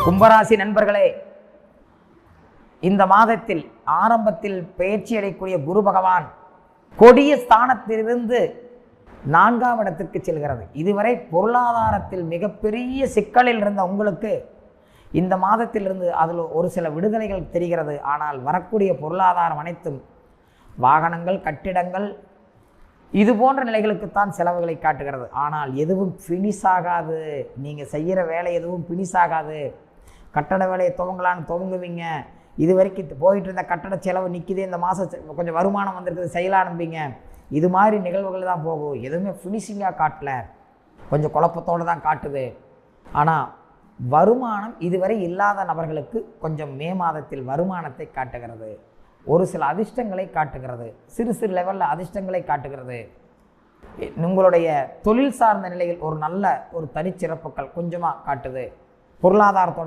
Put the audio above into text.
கும்பராசி நண்பர்களே, இந்த மாதத்தில் ஆரம்பத்தில் பயிற்சி அடையக்கூடிய குரு பகவான் கொடிய ஸ்தானத்திலிருந்து 4ஆம் இடத்திற்கு செல்கிறது. இதுவரை பொருளாதாரத்தில் மிகப்பெரிய சிக்கலில் இருந்த உங்களுக்கு இந்த மாதத்திலிருந்து அதில் ஒரு சில விடுதலைகள் தெரிகிறது. ஆனால் வரக்கூடிய பொருளாதாரம் அனைத்தும் வாகனங்கள், கட்டிடங்கள், இது போன்ற நிலைகளுக்குத்தான் செலவுகளை காட்டுகிறது. ஆனால் எதுவும் ஃபினிஷ் ஆகாது. நீங்கள் செய்கிற வேலை எதுவும் ஃபினிஷ் ஆகாது. கட்டட வேலையை துவங்குவீங்க. இது வரைக்கும் போயிட்டு இருந்த கட்டட செலவு நிற்கிது, இந்த மாதம் கொஞ்சம் வருமானம் வந்திருக்குது, செயல ஆரம்பிங்க. இது மாதிரி நிகழ்வுகள் தான் போகும். எதுவுமே ஃபினிஷிங்காக காட்டல, கொஞ்சம் குழப்பத்தோடு தான் காட்டுது. ஆனால் வருமானம் இதுவரை இல்லாத நபர்களுக்கு கொஞ்சம் மே மாதத்தில் வருமானத்தை காட்டுகிறது. ஒரு சில அதிர்ஷ்டங்களை காட்டுகிறது. சிறு சிறு லெவலில் அதிர்ஷ்டங்களை காட்டுகிறது. உங்களுடைய தொழில் சார்ந்த நிலையில் ஒரு நல்ல ஒரு தனிச்சிறப்புகள் கொஞ்சமாக காட்டுது. பொருளாதாரத்தோட